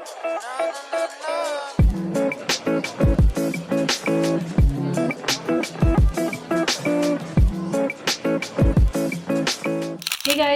Hey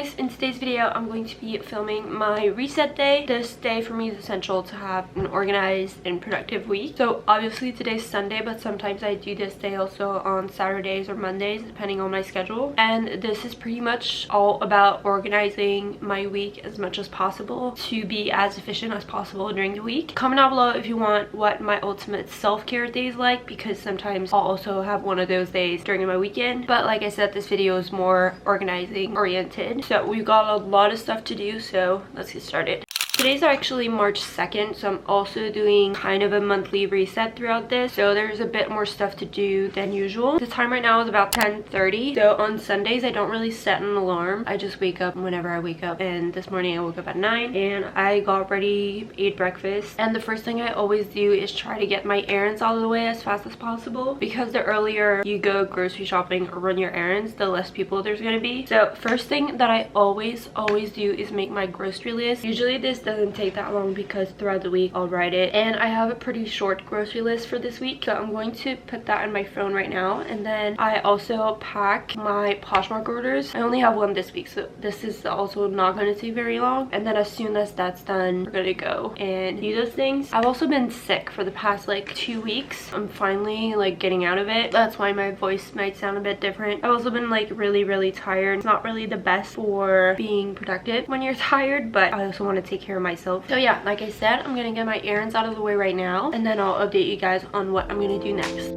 guys, in today's video I'm going to be filming my reset day. This day for me is essential to have an organized and productive week. So obviously today's Sunday, but sometimes I do this day also on Saturdays or Mondays depending on my schedule. And this is pretty much all about organizing my week as much as possible to be as efficient as possible during the week. Comment down below if you want what my ultimate self-care day is like, because sometimes I'll also have one of those days during my weekend. But like I said, this video is more organizing oriented. So we've got a lot of stuff to do, so let's get started. Today's actually March 2nd, so I'm also doing kind of a monthly reset throughout this. So there's a bit more stuff to do than usual. The time right now is about 10:30. So on Sundays, I don't really set an alarm. I just wake up whenever I wake up. And this morning I woke up at 9 and I got ready, ate breakfast. And the first thing I always do is try to get my errands out of the way as fast as possible. Because the earlier you go grocery shopping or run your errands, the less people there's gonna be. So first thing that I always do is make my grocery list. Usually this doesn't take that long because throughout the week I'll write it, and I have a pretty short grocery list for this week, so I'm going to put that in my phone right now. And then I also pack my Poshmark orders. I only have one this week, so this is also not going to take very long. And then as soon as that's done, we're gonna go and do those things. I've also been sick for the past like 2 weeks. I'm finally like getting out of it. That's why my voice might sound a bit different. I've also been like really tired. It's not really the best for being productive when you're tired, but I also want to take care of myself. So yeah, like I said, I'm gonna get my errands out of the way right now, and then I'll update you guys on what I'm gonna do next.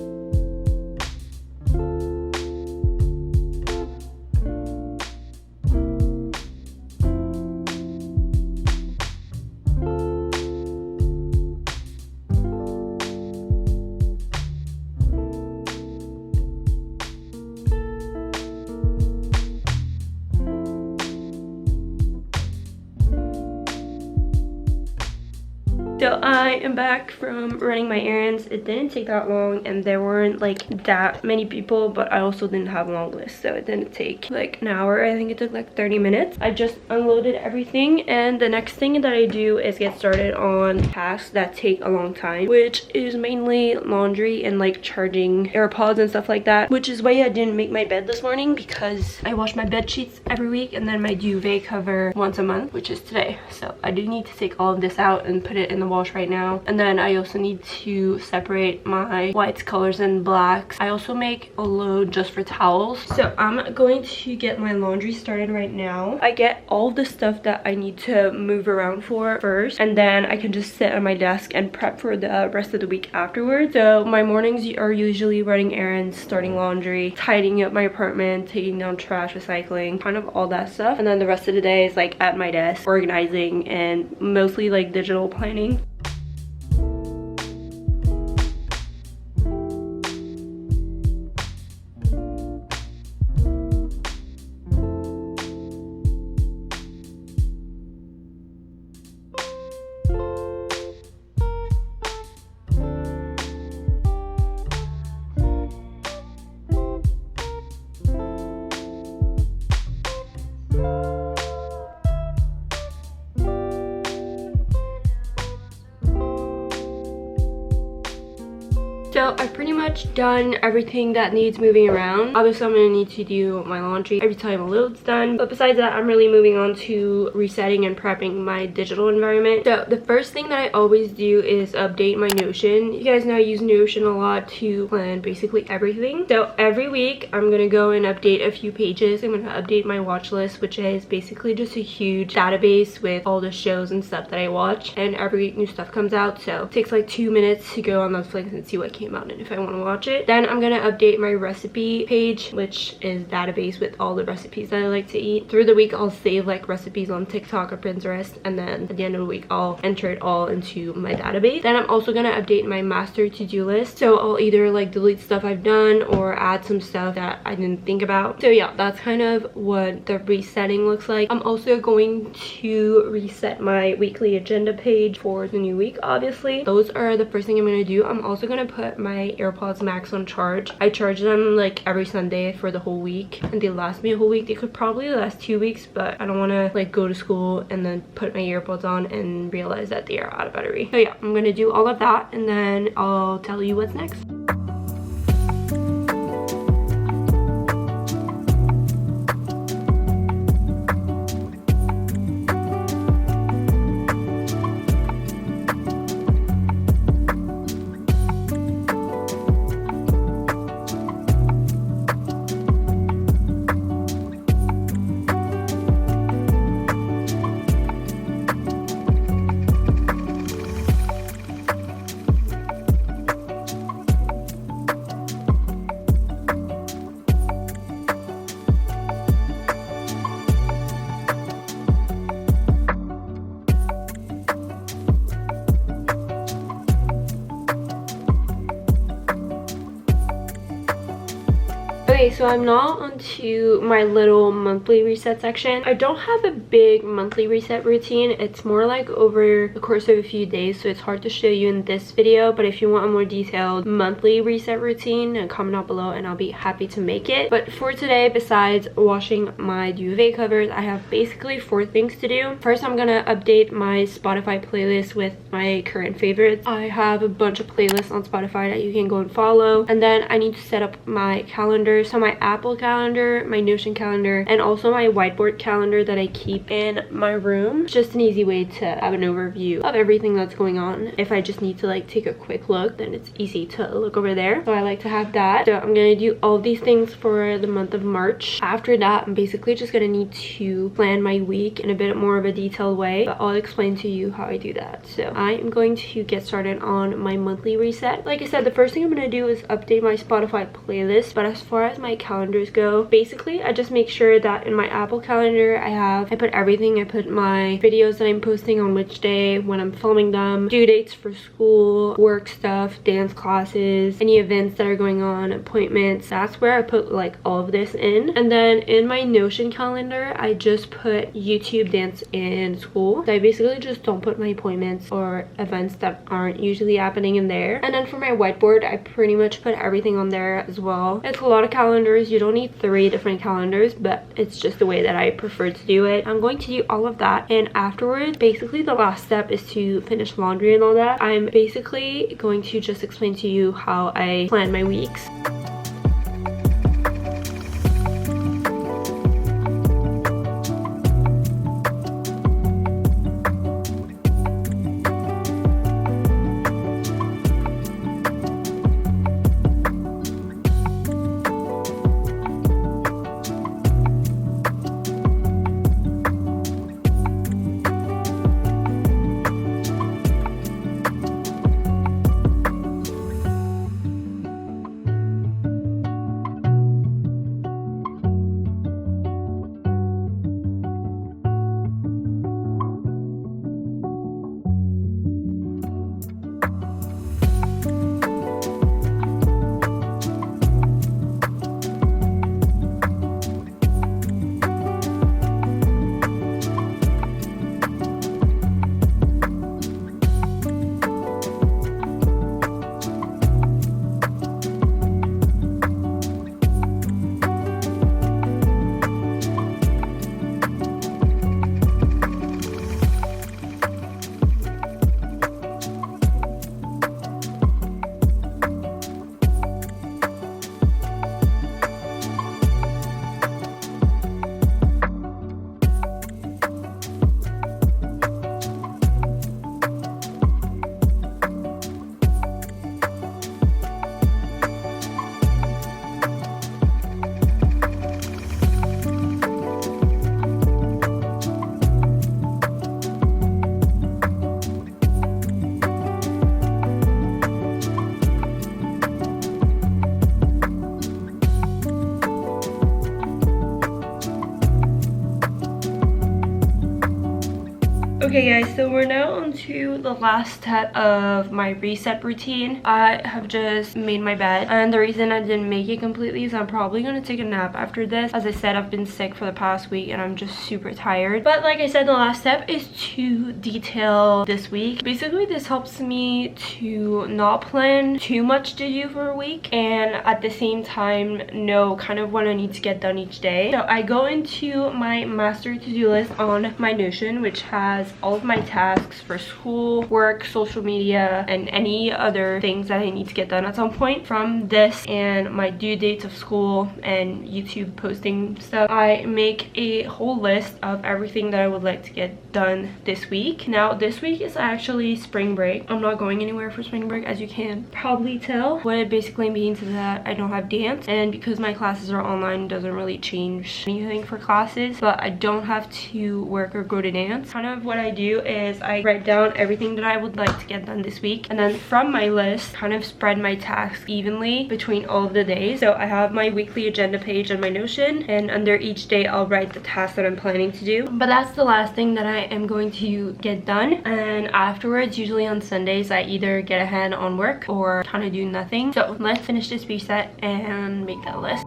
So I am back from running my errands. It didn't take that long and there weren't like that many people, but I also didn't have a long list, so it didn't take like an hour. I think it took like 30 minutes. I just unloaded everything, and the next thing that I do is get started on tasks that take a long time, which is mainly laundry and like charging AirPods and stuff like that, which is why I didn't make my bed this morning, because I wash my bed sheets every week and then my duvet cover once a month, which is today. So I do need to take all of this out and put it in the wash right now. And then I also need to separate my whites, colors, and blacks. I also make a load just for towels. So I'm going to get my laundry started right now. I get all the stuff that I need to move around for first, and then I can just sit at my desk and prep for the rest of the week afterwards. So my mornings are usually running errands, starting laundry, tidying up my apartment, taking down trash, recycling, kind of all that stuff. And then the rest of the day is like at my desk, organizing, and mostly like digital planning. So I've pretty much done everything that needs moving around. Obviously I'm gonna need to do my laundry every time a load's done, but besides that I'm really moving on to resetting and prepping my digital environment. So the first thing that I always do is update my Notion. You guys know I use Notion a lot to plan basically everything. So every week I'm gonna go and update a few pages. I'm gonna update my watch list, which is basically just a huge database with all the shows and stuff that I watch, and every week new stuff comes out, so it takes like 2 minutes to go on Netflix and see what came out and if I want to watch it. Then I'm gonna update my recipe page, which is database with all the recipes that I like to eat. Through the week I'll save like recipes on TikTok or Pinterest, and then at the end of the week I'll enter it all into my database. Then I'm also gonna update my master to-do list, so I'll either like delete stuff I've done or add some stuff that I didn't think about. So yeah, that's kind of what the resetting looks like. I'm also going to reset my weekly agenda page for the new week. Obviously those are the first thing I'm gonna do. I'm also gonna put put my AirPods Max on charge. I charge them like every Sunday for the whole week, and they last me a whole week. They could probably last 2 weeks, but I don't want to like go to school and then put my AirPods on and realize that they are out of battery. So yeah, I'm gonna do all of that and then I'll tell you what's next. Okay, so I'm now onto my little monthly reset section. I don't have a big monthly reset routine. It's more like over the course of a few days, so it's hard to show you in this video. But if you want a more detailed monthly reset routine, comment down below and I'll be happy to make it. But for today, besides washing my duvet covers, I have basically 4 things to do. First, I'm gonna update my Spotify playlist with my current favorites. I have a bunch of playlists on Spotify that you can go and follow. And then I need to set up my calendar. So my Apple calendar, my Notion calendar, and also my whiteboard calendar that I keep in my room. It's just an easy way to have an overview of everything that's going on. If I just need to like take a quick look, then it's easy to look over there. So I like to have that. So I'm gonna do all these things for the month of March. After that, I'm basically just gonna need to plan my week in a bit more of a detailed way, but I'll explain to you how I do that. So I am going to get started on my monthly reset. Like I said, the first thing I'm gonna do is update my Spotify playlist. But as far as my calendars go, basically I just make sure that in my Apple calendar I put everything. I put my videos that I'm posting on which day, when I'm filming them, due dates for school, work stuff, dance classes, any events that are going on, appointments. That's where I put like all of this in. And then in my Notion calendar, I just put YouTube, dance, and school. So I basically just don't put my appointments or events that aren't usually happening in there. And then for my whiteboard, I pretty much put everything on there as well. It's a lot of calendars. You don't need 3 different calendars, but it's just the way that I prefer to do it. I'm going to do all of that, and afterwards, basically the last step is to finish laundry and all that. I'm basically going to just explain to you how I plan my weeks. Okay guys, so we're now on to the last step of my reset routine. I have just made my bed, and the reason I didn't make it completely is I'm probably gonna take a nap after this. As I said, I've been sick for the past week and I'm just super tired. But like I said, the last step is to detail this week. Basically, this helps me to not plan too much to do for a week and at the same time know kind of what I need to get done each day. So I go into my master to-do list on my Notion, which has all of my tasks for school, work, social media, and any other things that I need to get done at some point. From this and my due dates of school and YouTube posting stuff, I make a whole list of everything that I would like to get done this week. Now, this week is actually spring break. I'm not going anywhere for spring break, as you can probably tell. What it basically means is that I don't have dance, and because my classes are online, it doesn't really change anything for classes, but I don't have to work or go to dance. Kind of what I do is I write down everything that I would like to get done this week, and then from my list kind of spread my tasks evenly between all of the days. So I have my weekly agenda page on my Notion, and under each day I'll write the tasks that I'm planning to do. But that's the last thing that I am going to get done, and afterwards, usually on Sundays, I either get ahead on work or kind of do nothing. So let's finish this reset and make that list.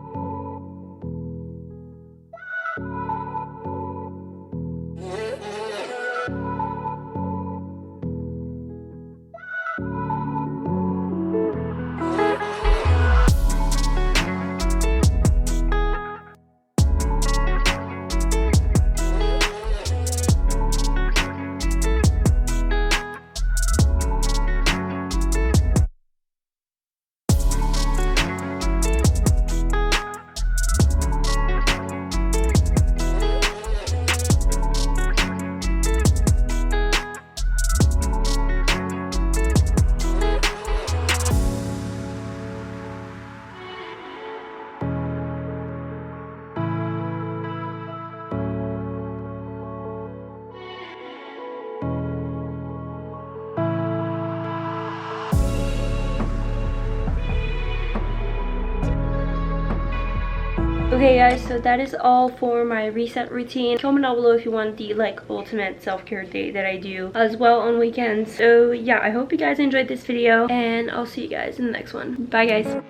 Okay guys, so that is all for my reset routine. Comment down below if you want the ultimate self-care day that I do as well on weekends. So yeah, I hope you guys enjoyed this video, and I'll see you guys in the next one. Bye guys.